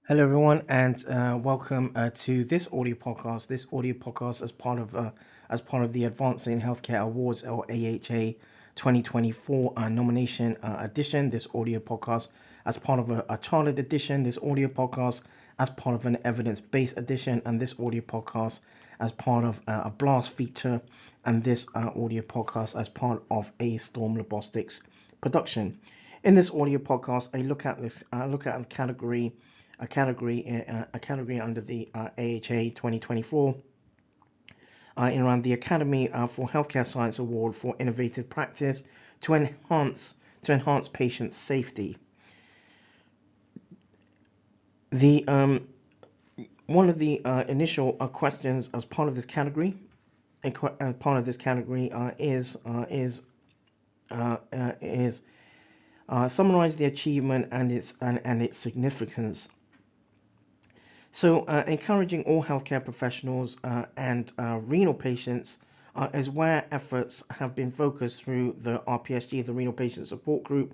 Hello, everyone, and welcome to this audio podcast. This audio podcast as part of the Advancing Healthcare Awards or AHA 2024 nomination edition. This audio podcast as part of a chartered edition. This audio podcast as part of an evidence-based edition, and this audio podcast as part of a blast feature, and this audio podcast as part of a Storm Robotics production. In this audio podcast, I look at a category under the AHA 2024 in around the Academy for Healthcare Science Award for Innovative Practice to enhance patient safety. The One of the initial questions as part of this category, is summarize the achievement and its significance. So, encouraging all healthcare professionals and renal patients is where efforts have been focused through the RPSG, the Renal Patient Support Group,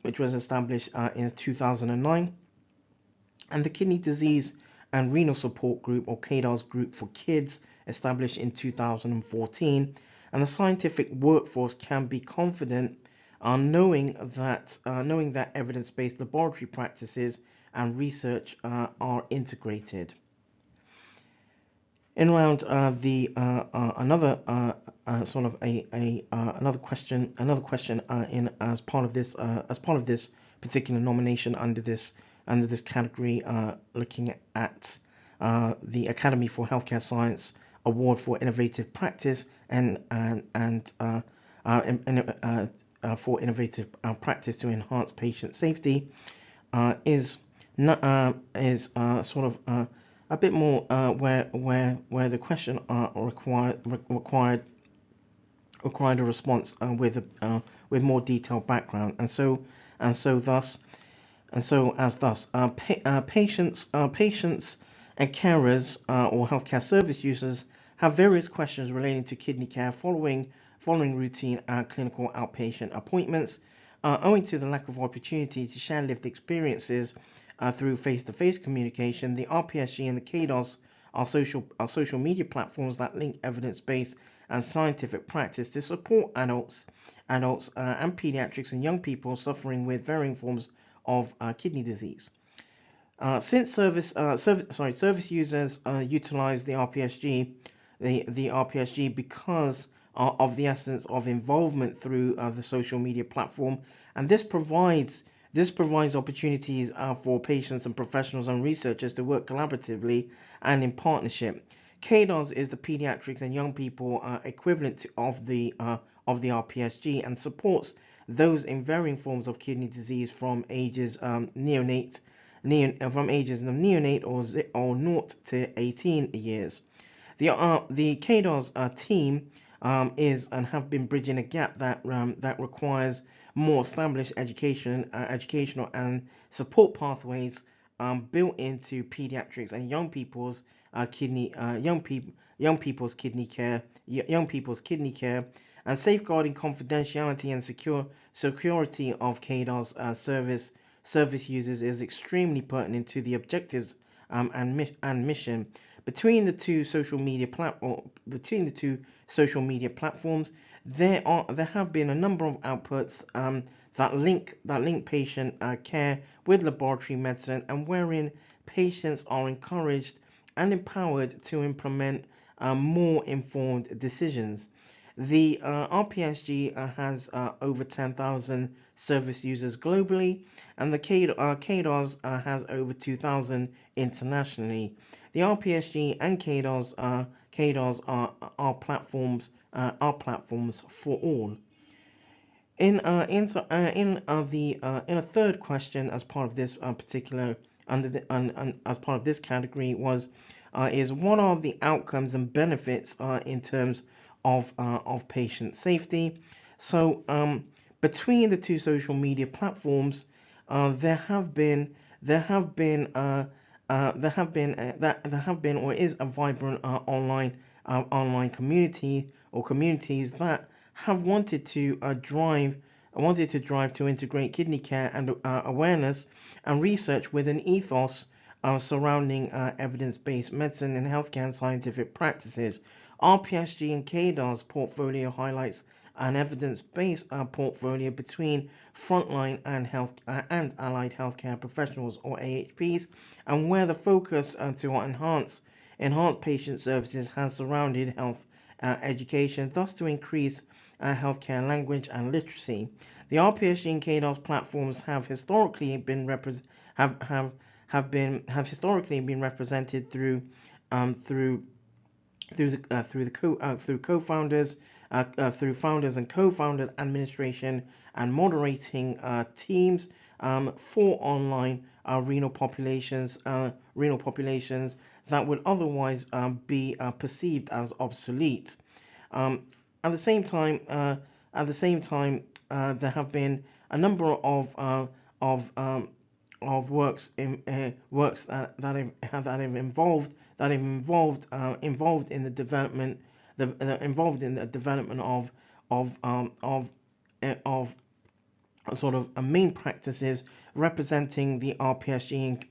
which was established in 2009, and the Kidney Disease and Renal Support Group, or KDARS Group for Kids, established in 2014. And the scientific workforce can be confident knowing that evidence-based laboratory practices and research are integrated. In around the another sort of a another question in as part of this particular nomination under this category, looking at the Academy for Healthcare Science Award for Innovative Practice for innovative practice to enhance patient safety is sort of a bit more where the question required a response with more detailed background, and so thus patients and carers or healthcare service users have various questions relating to kidney care following routine clinical outpatient appointments. Owing to the lack of opportunity to share lived experiences through face-to-face communication, the RPSG and the KDOS are social media platforms that link evidence-based and scientific practice to support adults and pediatrics and young people suffering with varying forms of kidney disease. Since service users utilize the RPSG because of the essence of involvement through the social media platform, and this provides opportunities for patients and professionals and researchers to work collaboratively and in partnership. KDOS is the pediatrics and young people equivalent of the RPSG, and supports those in varying forms of kidney disease from ages neonate or 0 to 18 years. The KDOS team is and have been bridging a gap that requires more established educational and support pathways built into pediatrics and young people's kidney care, and safeguarding confidentiality and security of KDOS service users is extremely pertinent to the objectives and mission. Between the two social media platforms, there have been a number of outputs that link patient care with laboratory medicine, and wherein patients are encouraged and empowered to implement more informed decisions. The RPSG has over 10,000 service users globally, and the KDOS has over 2,000 internationally. The RPSG and KDOS are platforms for all. In a third question as part of this particular as part of this category is what are the outcomes and benefits in terms of patient safety. So between the two social media platforms, there have been or is a vibrant online community or communities that have wanted to drive to integrate kidney care and awareness and research with an ethos surrounding evidence-based medicine and healthcare and scientific practices. RPSG and KDAR's portfolio highlights an evidence-based portfolio between frontline and health and allied healthcare professionals, or AHPs, and where the focus to enhance patient services has surrounded health education, thus to increase healthcare language and literacy. The RPSG and KDAR's platforms have historically been historically been represented through co-founders, through founders and co-founded administration and moderating teams for online renal populations that would otherwise be perceived as obsolete. At the same time, there have been a number of works that have involved in the development of sort of main practices representing the RPSG and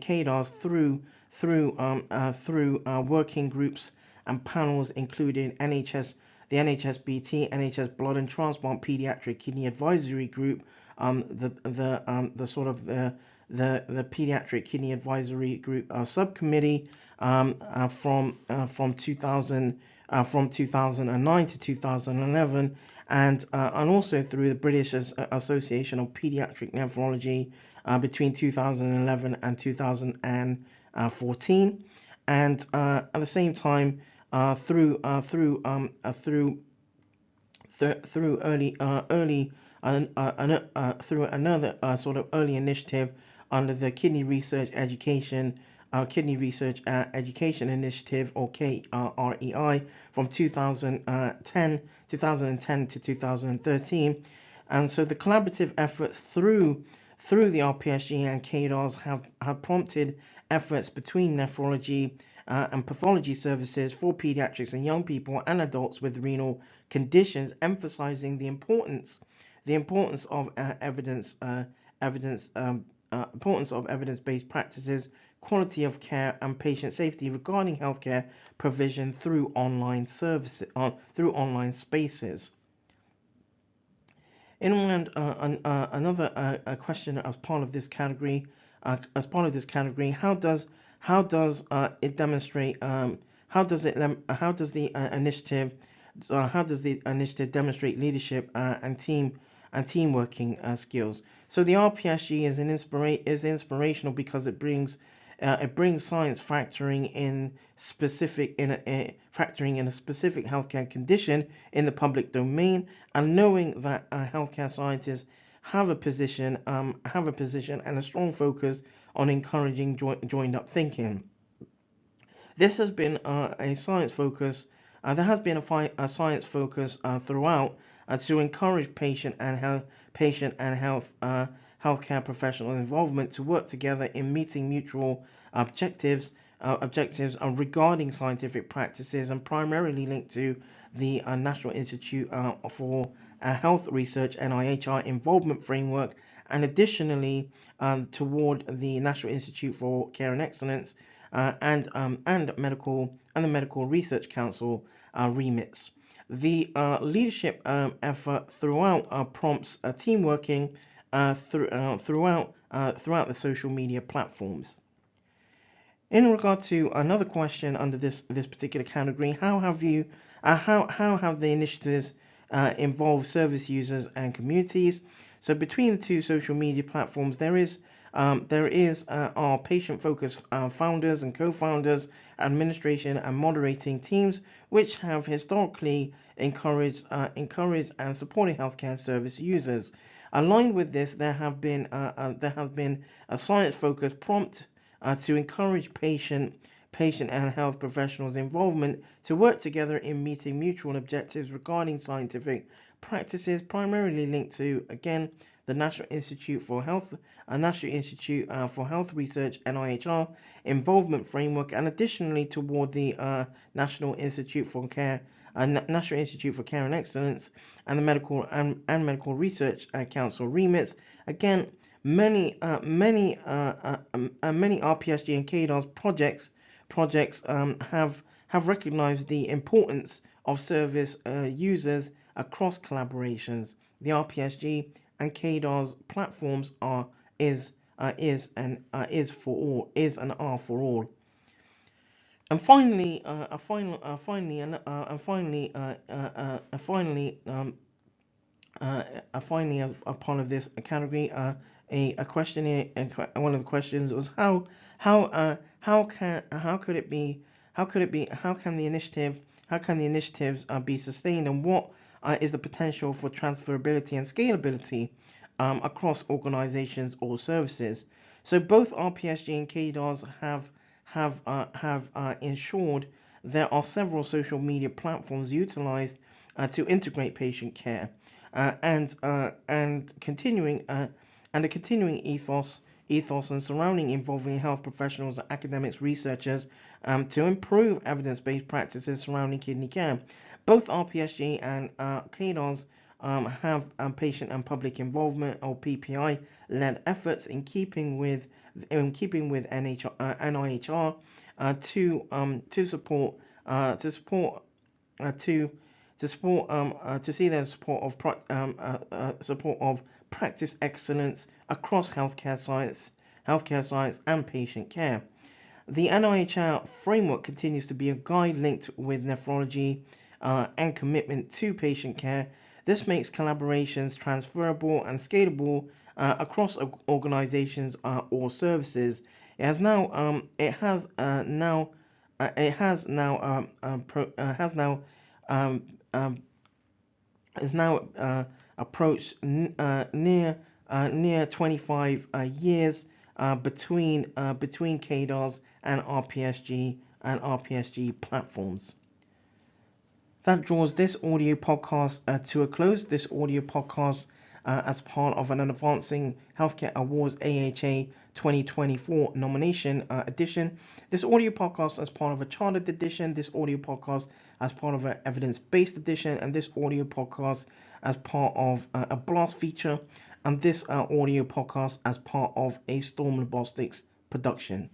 KDARs through working groups and panels, including the NHSBT, NHS Blood and Transplant Pediatric Kidney Advisory Group, the Pediatric Kidney Advisory Group subcommittee from 2009 to 2011, and also through the British Association of Pediatric Nephrology between 2011 and 2014, and at the same time through another sort of early initiative under the Kidney Research Education Initiative, or KREI, from 2010 to 2013. And so the collaborative efforts through the RPSG and KDARs have prompted efforts between nephrology and pathology services for pediatrics and young people and adults with renal conditions, emphasizing the importance of evidence-based practices, quality of care, and patient safety regarding healthcare provision through online services, through online spaces. Another question as part of this category, how does it demonstrate? How does the initiative demonstrate leadership and team working skills? So the RPSG is inspirational because it brings science factoring in a specific healthcare condition in the public domain, and knowing that healthcare scientists have a position and a strong focus on encouraging joined up thinking. This has been a science focus. There has been a science focus throughout to encourage patient and healthcare professional involvement to work together in meeting mutual objectives regarding scientific practices, and primarily linked to the National Institute for Health Research (NIHR) involvement framework, and additionally toward the National Institute for Care and Excellence and the Medical Research Council remits. The leadership effort throughout prompts team working throughout the social media platforms. In regard to another question under this particular category, how have the initiatives involved service users and communities? So between the two social media platforms, there is our patient-focused founders and co-founders, administration and moderating teams, which have historically encouraged and supported healthcare service users. Aligned with this, there has been a science-focused prompt to encourage patient and health professionals' involvement to work together in meeting mutual objectives regarding scientific practices, primarily linked to, again, the National Institute for Health Research (NIHR) involvement framework, and additionally toward the National Institute for Care and Excellence and the Medical Research Council remits, again many RPSG and KDOS projects have recognized the importance of service users across collaborations. The RPSG and KDOS platforms is for all, is and are for all. And finally, finally, as a part of this category, a question here, and one of the questions was how could it be how can the initiatives be sustained, and what is the potential for transferability and scalability across organizations or services. So both RPSG and KDOS have ensured there are several social media platforms utilized to integrate patient care, and a continuing ethos and surrounding involving health professionals, academics, researchers to improve evidence-based practices surrounding kidney care. Both RPSG and KDOS have patient and public involvement, or PPI led efforts in keeping with NIHR to support to see their support of practice excellence across healthcare science and patient care. The NIHR framework continues to be a guide linked with nephrology and commitment to patient care. This makes collaborations transferable and scalable across organizations or services. It has now is now approached near 25 years between KDOS and RPSG platforms. That draws this audio podcast to a close. This audio podcast as part of an Advancing Healthcare Awards AHA 2024 nomination edition. This audio podcast as part of a chartered edition, this audio podcast as part of an evidence-based edition, and this audio podcast as part of a blast feature, and this audio podcast as part of a Storm Robotics production.